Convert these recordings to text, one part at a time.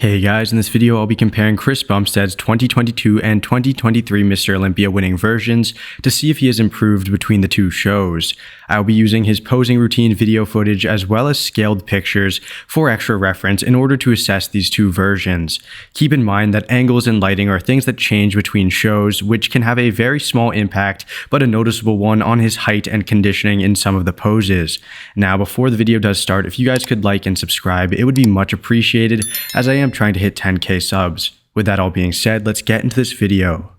Hey guys, in this video I'll be comparing Chris Bumstead's 2022 and 2023 Mr. Olympia winning versions to see if he has improved between the two shows. I'll be using his posing routine video footage as well as scaled pictures for extra reference in order to assess these two versions. Keep in mind that angles and lighting are things that change between shows, which can have a very small impact but a noticeable one on his height and conditioning in some of the poses. Now before the video does start, if you guys could like and subscribe, it would be much appreciated as I am trying to hit 10k subs. With that all being said, let's get into this video.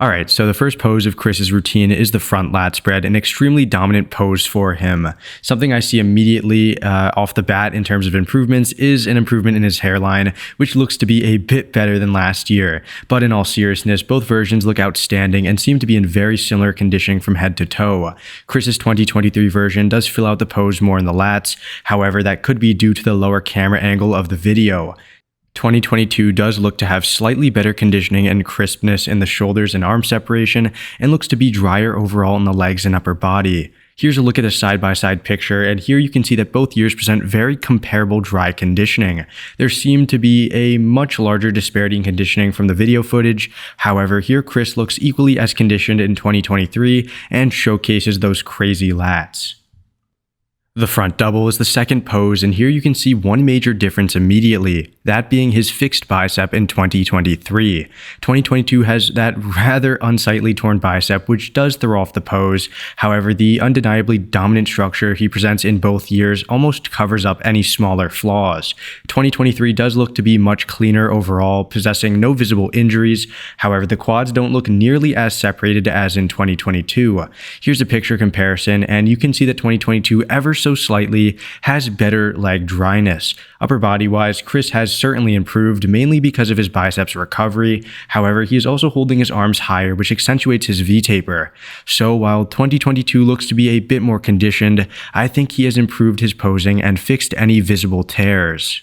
Alright, so the first pose of Chris's routine is the front lat spread, an extremely dominant pose for him. Something I see immediately off the bat in terms of improvements is an improvement in his hairline, which looks to be a bit better than last year. But in all seriousness, both versions look outstanding and seem to be in very similar conditioning from head to toe. Chris's 2023 version does fill out the pose more in the lats, however that could be due to the lower camera angle of the video. 2022 does look to have slightly better conditioning and crispness in the shoulders and arm separation, and looks to be drier overall in the legs and upper body. Here's a look at a side-by-side picture, and here you can see that both years present very comparable dry conditioning. There seemed to be a much larger disparity in conditioning from the video footage. However, here Chris looks equally as conditioned in 2023 and showcases those crazy lats. The front double is the second pose, and here you can see one major difference immediately, that being his fixed bicep in 2023. 2022 has that rather unsightly torn bicep, which does throw off the pose. However, the undeniably dominant structure he presents in both years almost covers up any smaller flaws. 2023 does look to be much cleaner overall, possessing no visible injuries. However, the quads don't look nearly as separated as in 2022. Here's a picture comparison, and you can see that 2022 ever so slightly has better leg dryness. Upper body wise, Chris has certainly improved, mainly because of his biceps recovery. However, he is also holding his arms higher, which accentuates his V-taper. So while 2022 looks to be a bit more conditioned, I think he has improved his posing and fixed any visible tears.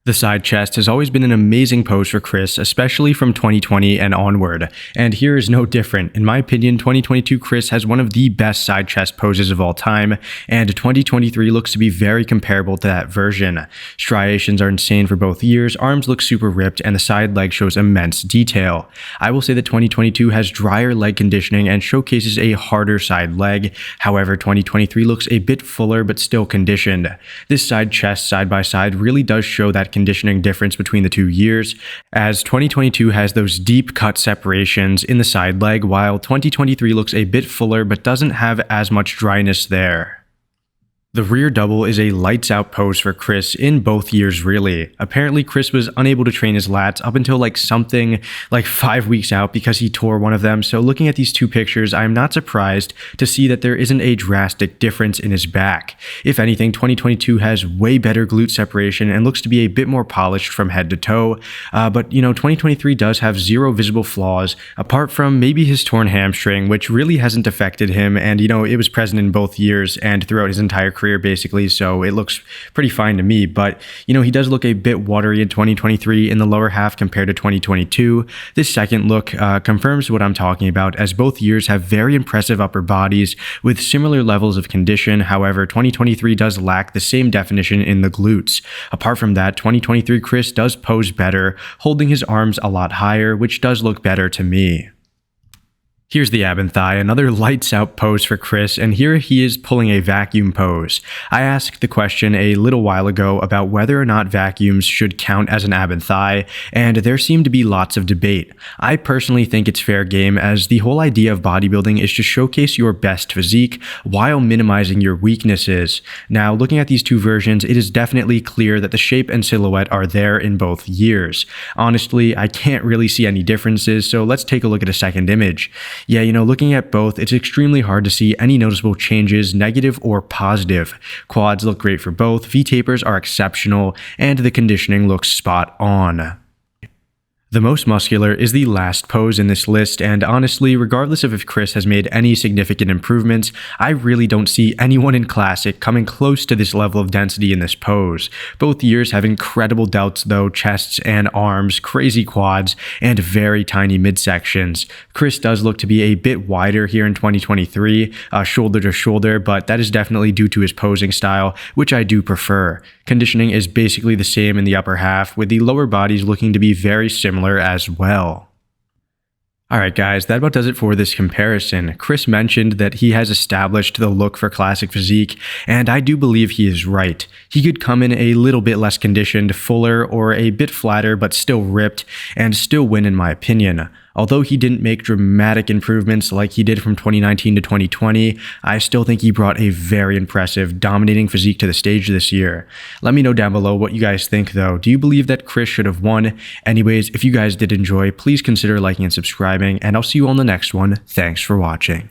The side chest has always been an amazing pose for Chris, especially from 2020 and onward, and here is no different. In my opinion, 2022 Chris has one of the best side chest poses of all time, and 2023 looks to be very comparable to that version. Striations are insane for both years, arms look super ripped, and the side leg shows immense detail. I will say that 2022 has drier leg conditioning and showcases a harder side leg. However, 2023 looks a bit fuller but still conditioned. This side chest side by side really does show that conditioning difference between the 2 years, as 2022 has those deep cut separations in the side leg, while 2023 looks a bit fuller but doesn't have as much dryness there. The rear double is a lights out pose for Chris in both years really. Apparently Chris was unable to train his lats up until something like 5 weeks out because he tore one of them, so looking at these two pictures I am not surprised to see that there isn't a drastic difference in his back. If anything, 2022 has way better glute separation and looks to be a bit more polished from head to toe, but 2023 does have zero visible flaws apart from maybe his torn hamstring, which really hasn't affected him, and it was present in both years and throughout his entire career basically, so it looks pretty fine to me. But he does look a bit watery in 2023 in the lower half compared to 2022. This second look confirms what I'm talking about, as both years have very impressive upper bodies with similar levels of condition. However, 2023 does lack the same definition in the glutes. Apart from that, 2023 Chris does pose better, holding his arms a lot higher, which does look better to me. Here's the Aban Thigh, another lights out pose for Chris, and here he is pulling a vacuum pose. I asked the question a little while ago about whether or not vacuums should count as an Aban Thigh, and there seemed to be lots of debate. I personally think it's fair game, as the whole idea of bodybuilding is to showcase your best physique while minimizing your weaknesses. Now, looking at these two versions, it is definitely clear that the shape and silhouette are there in both years. Honestly, I can't really see any differences, so let's take a look at a second image. Yeah, looking at both, it's extremely hard to see any noticeable changes, negative or positive. Quads look great for both, V-tapers are exceptional, and the conditioning looks spot on. The most muscular is the last pose in this list, and honestly, regardless of if Chris has made any significant improvements, I really don't see anyone in Classic coming close to this level of density in this pose. Both years have incredible delts though, chests and arms, crazy quads, and very tiny midsections. Chris does look to be a bit wider here in 2023, shoulder to shoulder, but that is definitely due to his posing style, which I do prefer. Conditioning is basically the same in the upper half, with the lower bodies looking to be very similar as well. Alright guys, that about does it for this comparison. Chris mentioned that he has established the look for classic physique, and I do believe he is right. He could come in a little bit less conditioned, fuller, or a bit flatter but still ripped, and still win in my opinion. Although he didn't make dramatic improvements like he did from 2019 to 2020, I still think he brought a very impressive, dominating physique to the stage this year. Let me know down below what you guys think though. Do you believe that Chris should have won? Anyways, if you guys did enjoy, please consider liking and subscribing, and I'll see you on the next one. Thanks for watching.